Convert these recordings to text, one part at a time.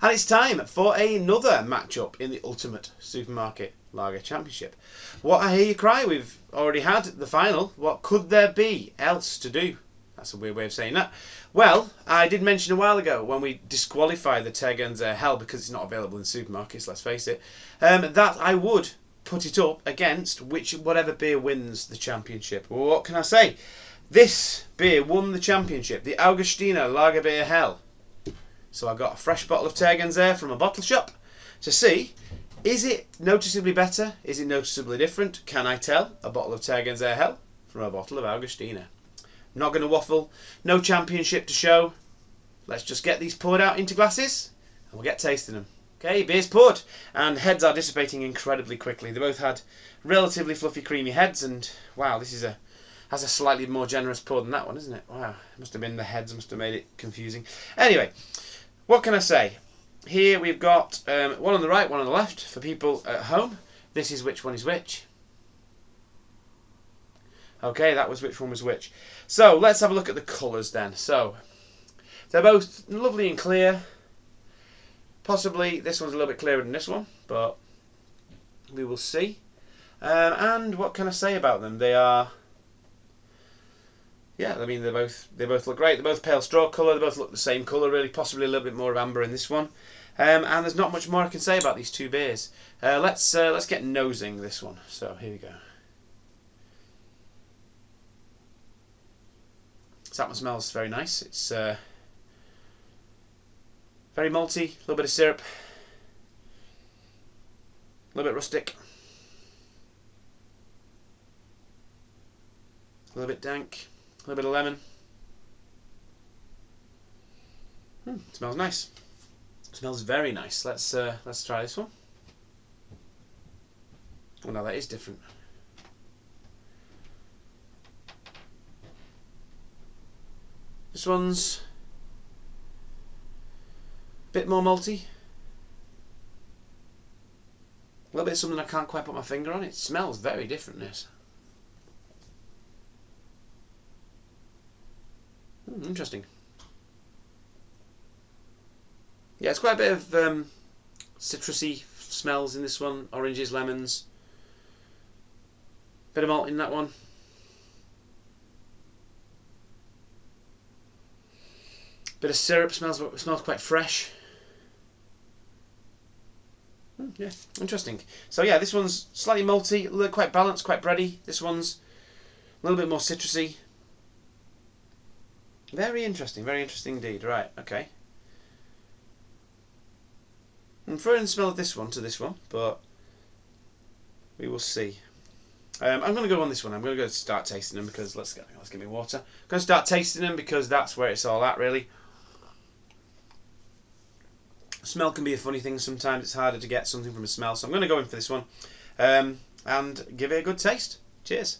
And it's time for another matchup in the Ultimate Supermarket Lager Championship. What I hear you cry, we've already had the final. What could there be else to do? That's a weird way of saying that. Well, I did mention a while ago when we disqualified the Tegernseer Hell because it's not available in supermarkets, let's face it, that I would put it up against whatever beer wins the championship. Well, what can I say? This beer won the championship, the Augustiner Lager Beer Hell. So I got a fresh bottle of Tegernseer from a bottle shop to see, is it noticeably better? Is it noticeably different? Can I tell a bottle of Tegernseer Hell from a bottle of Augustiner? Not going to waffle, no championship to show. Let's just get these poured out into glasses and we'll get tasting them. Okay, beer's poured and heads are dissipating incredibly quickly. They both had relatively fluffy, creamy heads, and wow, this has a slightly more generous pour than that one, isn't it? Wow, must have been the heads, must have made it confusing. Anyway, what can I say? Here we've got one on the right, one on the left for people at home. This is which one is which. Okay, that was which one was which. So let's have a look at the colours then. So they're both lovely and clear. Possibly this one's a little bit clearer than this one, but we will see. And what can I say about them? They are, yeah, I mean they both look great. They're both pale straw colour. They both look the same colour really. Possibly a little bit more of amber in this one. And there's not much more I can say about these two beers. Let's get nosing this one. So here we go. So that one smells very nice. It's very malty, a little bit of syrup, a little bit rustic, a little bit dank, a little bit of lemon. It smells nice. It smells very nice. Let's try this one. Oh no, that is different. This one's a bit more malty. A little bit of something I can't quite put my finger on. It smells very different, this. Interesting. Yeah, it's quite a bit of citrusy smells in this one. Oranges, lemons. Bit of malt in that one. Bit of syrup, smells quite fresh. Yeah, interesting. So yeah, this one's slightly malty, quite balanced, quite bready. This one's a little bit more citrusy. Very interesting indeed. Right, okay. I'm preferring the smell of this one to this one, but we will see. I'm going to go on this one. I'm going to go start tasting them because let's get me water. I'm going to start tasting them because that's where it's all at, really. Smell can be a funny thing sometimes. It's harder to get something from a smell, so I'm going to go in for this one and give it a good taste. Cheers.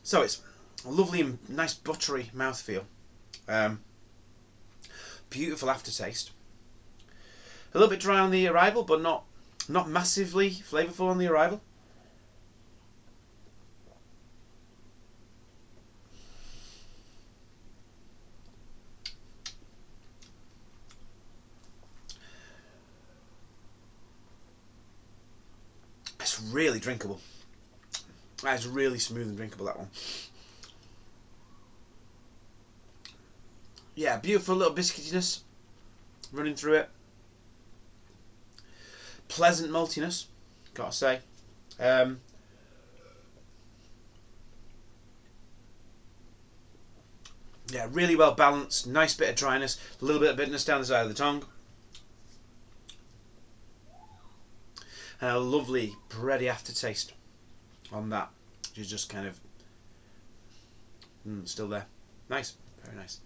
So it's a lovely and nice buttery mouthfeel. Beautiful aftertaste. A little bit dry on the arrival, but not massively flavourful on the arrival. It's really drinkable. That is really smooth and drinkable, that one. Yeah, beautiful little biscuitiness running through it. Pleasant maltiness, gotta say. Yeah, really well balanced. Nice bit of dryness, a little bit of bitterness down the side of the tongue, and a lovely bready aftertaste on that, which is just kind of still there. Nice, very nice.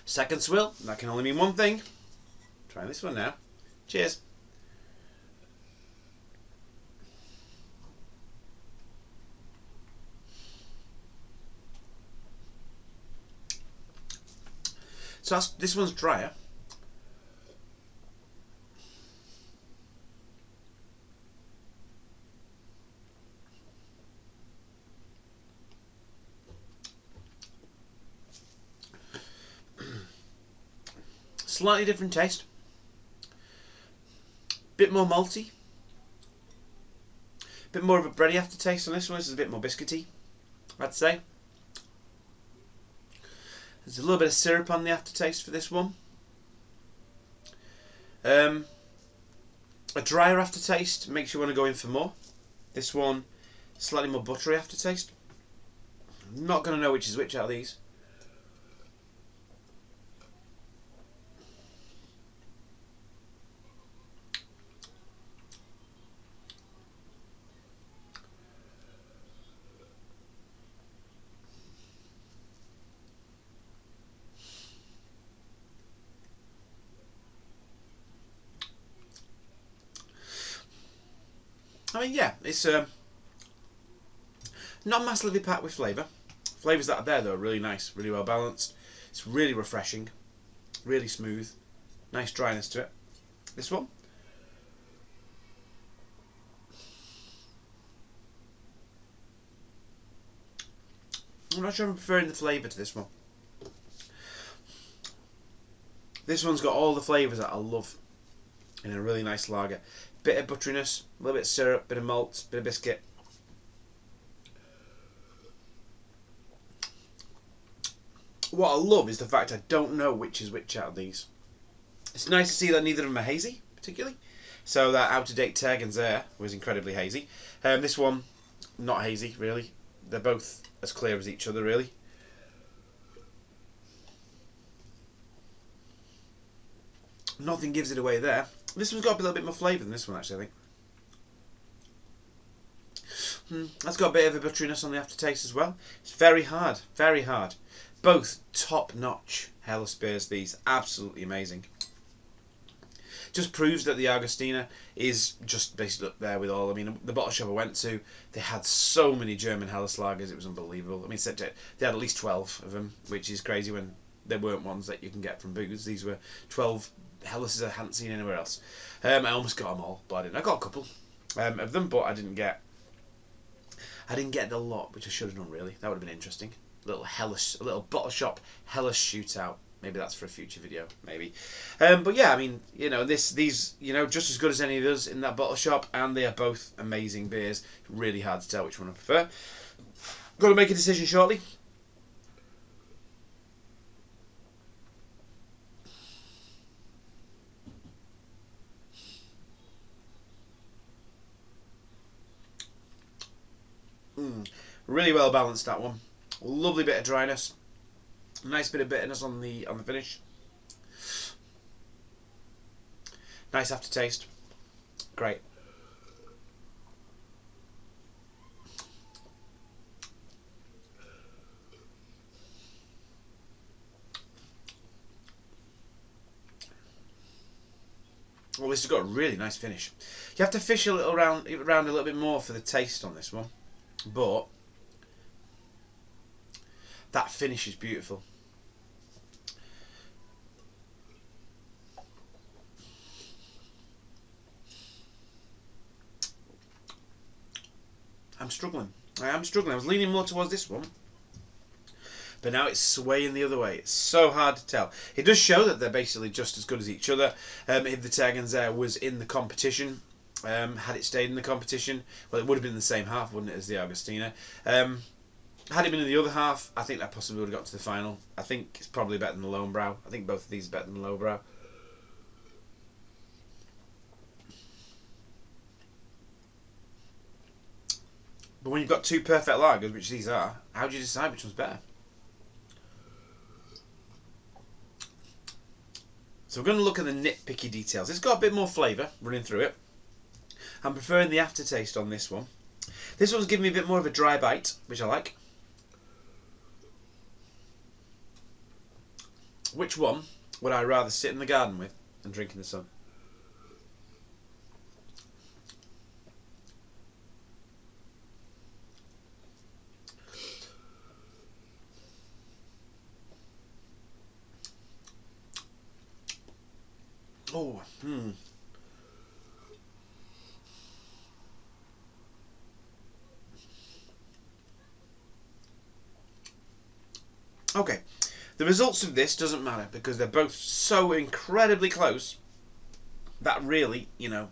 Second swill, that can only mean one thing. Try this one now. Cheers. So this one's drier. Slightly different taste. Bit more malty. Bit more of a bready aftertaste on this one. This is a bit more biscuity, I'd say. There's a little bit of syrup on the aftertaste for this one. A drier aftertaste makes you want to go in for more. This one, slightly more buttery aftertaste. I'm not going to know which is which out of these. I mean, yeah, it's not massively packed with flavour. Flavours that are there, though, are really nice, really well balanced. It's really refreshing, really smooth, nice dryness to it. This one, I'm not sure I'm preferring the flavour to this one. This one's got all the flavours that I love in a really nice lager. Bit of butteriness, a little bit of syrup, bit of malt, bit of biscuit. What I love is the fact I don't know which is which out of these. It's nice to see that neither of them are hazy, particularly. So that out-of-date Tegernseer was incredibly hazy. This one, not hazy, really. They're both as clear as each other, really. Nothing gives it away there. This one's got a little bit more flavour than this one, actually, I think. That's got a bit of a butteriness on the aftertaste as well. It's very hard, very hard. Both top-notch Helles beers, these. Absolutely amazing. Just proves that the Augustiner is just basically up there with all. I mean, the bottle shop I went to, they had so many German Helles lagers, it was unbelievable. I mean, they had at least 12 of them, which is crazy when there weren't ones that you can get from booths. These were 12 Helles I hadn't seen anywhere else. I almost got them all, but I didn't. I got a couple of them, but I didn't get the lot, which I should have done, really. That would have been interesting. A little bottle shop Helles shootout. Maybe that's for a future video, maybe. But yeah, I mean, you know, these, you know, just as good as any of us in that bottle shop, and they are both amazing beers. Really hard to tell which one I prefer. Got to make a decision shortly. Really well balanced, that one. Lovely bit of dryness. Nice bit of bitterness on the finish. Nice aftertaste. Great. Well, this has got a really nice finish. You have to fish a little around a little bit more for the taste on this one, but that finish is beautiful. I'm struggling. I am struggling. I was leaning more towards this one, but now it's swaying the other way. It's so hard to tell. It does show that they're basically just as good as each other. If the Tegernseer was in the competition, had it stayed in the competition, well, it would have been the same half, wouldn't it, as the Augustiner. Had it been in the other half, I think that possibly would have got to the final. I think it's probably better than the Lowbrow. I think both of these are better than the Lowbrow. But when you've got two perfect lagers, which these are, how do you decide which one's better? So we're going to look at the nitpicky details. It's got a bit more flavour running through it. I'm preferring the aftertaste on this one. This one's giving me a bit more of a dry bite, which I like. Which one would I rather sit in the garden with and drink in the sun? Oh, Okay, The results of this doesn't matter because they're both so incredibly close that really, you know,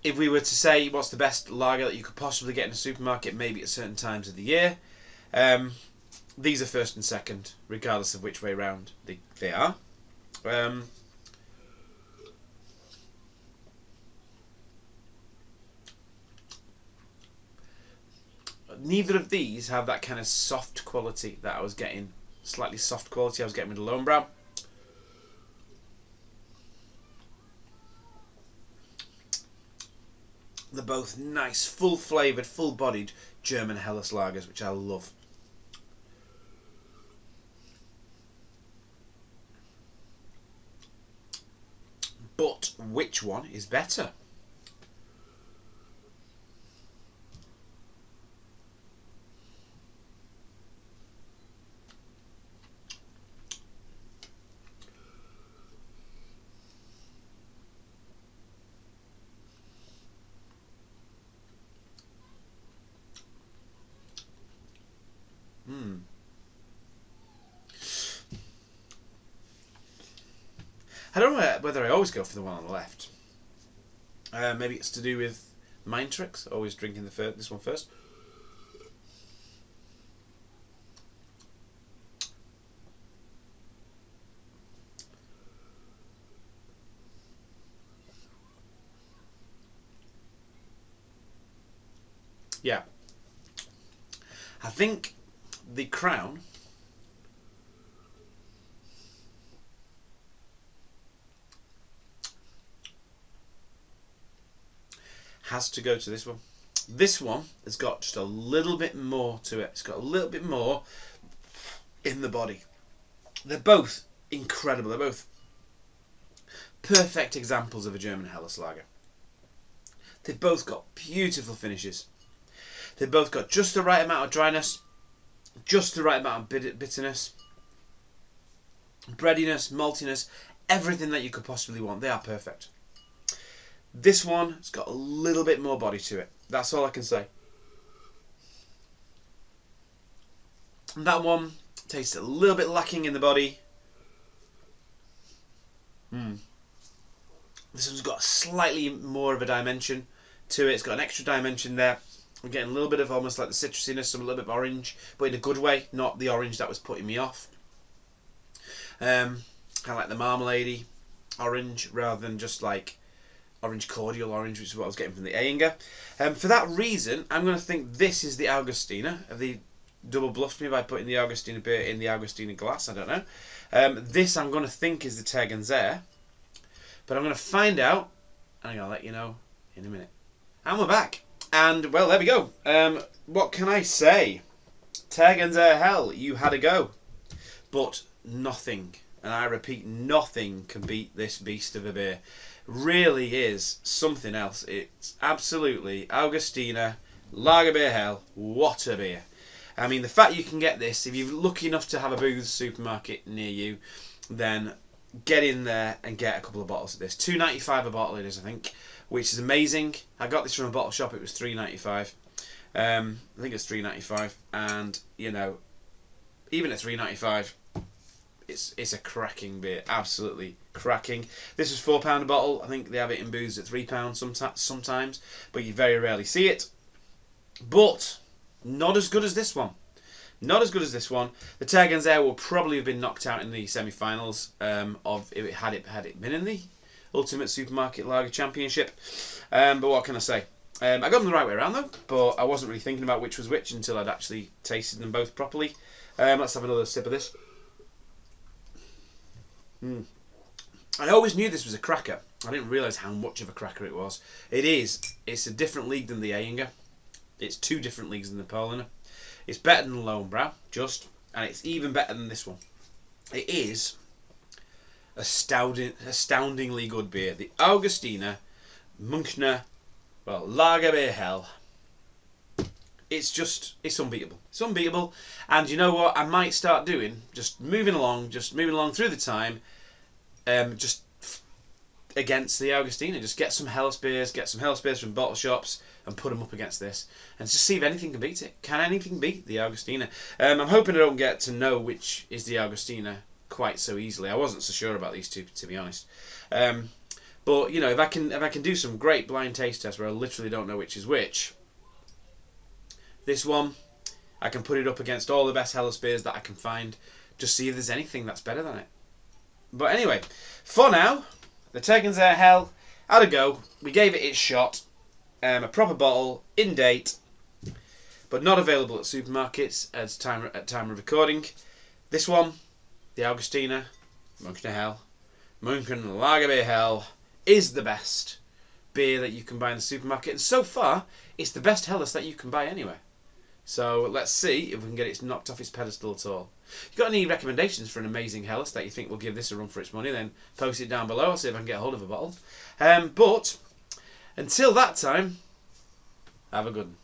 if we were to say what's the best lager that you could possibly get in a supermarket, maybe at certain times of the year, these are first and second, regardless of which way round they are. Neither of these have that kind of soft quality that I was getting, slightly soft quality I was getting with the Lowenbrau. They're both nice, full-flavoured, full-bodied German Helles lagers, which I love. But which one is better? I don't know whether I always go for the one on the left. Maybe it's to do with mind tricks, always drinking this one first. Yeah. I think the crown has to go to this one. This one has got just a little bit more to it. It's got a little bit more in the body. They're both incredible. They're both perfect examples of a German Helles lager. They've both got beautiful finishes. They've both got just the right amount of dryness, just the right amount of bitterness, breadiness, maltiness, everything that you could possibly want. They are perfect. This one has got a little bit more body to it. That's all I can say. And that one tastes a little bit lacking in the body. This one's got slightly more of a dimension to it. It's got an extra dimension there. I'm getting a little bit of almost like the citrusiness, some a little bit of orange, but in a good way, not the orange that was putting me off. Kind of like the marmalade orange rather than just like orange cordial orange, which is what I was getting from the Ayinger. For that reason, I'm going to think this is the Augustiner. Have they double bluffed me by putting the Augustiner beer in the Augustiner glass? I don't know. This I'm going to think is the Tegernseer, but I'm going to find out, and I'm going to let you know in a minute. And we're back. And, well, there we go. What can I say? Tegernseer hell, you had a go. But nothing, and I repeat, nothing can beat this beast of a beer. Really is something else. It's absolutely Augustiner, lager beer hell, what a beer. I mean, the fact you can get this, if you're lucky enough to have a Booths supermarket near you, then get in there and get a couple of bottles of this. $2.95 a bottle it is, I think, which is amazing. I got this from a bottle shop, it was $3.95. I think it's $3.95, and, you know, even at $3.95, it's a cracking beer, absolutely cracking. This is £4 a bottle. I think they have it in Booths at £3 sometimes, but you very rarely see it. But not as good as this one. Not as good as this one. The Tegernseer will probably have been knocked out in the semi-finals of if it had it been in the Ultimate Supermarket Lager Championship. But what can I say? I got them the right way around though, but I wasn't really thinking about which was which until I'd actually tasted them both properly. Let's have another sip of this. I always knew this was a cracker. I didn't realise how much of a cracker it was. It is. It's a different league than the Ayinger. It's two different leagues than the Paulaner. It's better than the Lowenbrau, and it's even better than this one. It is astoundingly good beer. The Augustiner Münchner, Lager beer hell. It's unbeatable. It's unbeatable. And you know what? I might start doing, just moving along through the time, just against the Augustiner. Just get some Helles beers, from bottle shops, and put them up against this, and just see if anything can beat it. Can anything beat the Augustiner? I'm hoping I don't get to know which is the Augustiner quite so easily. I wasn't so sure about these two, to be honest. But you know, if I can do some great blind taste tests where I literally don't know which is which, this one I can put it up against all the best Helles beers that I can find. Just see if there's anything that's better than it. But anyway, for now, the Tegernseer Hell had a go. We gave it its shot. A proper bottle, in date, but not available at supermarkets at time of recording. This one, the Augustiner, Munchen Hell, Munchen Lagerbier Hell, is the best beer that you can buy in the supermarket. And so far, it's the best Helles that you can buy anywhere. So let's see if we can get it knocked off its pedestal at all. If you've got any recommendations for an amazing Helles that you think will give this a run for its money, then post it down below. I'll see if I can get a hold of a bottle. But until that time, have a good one.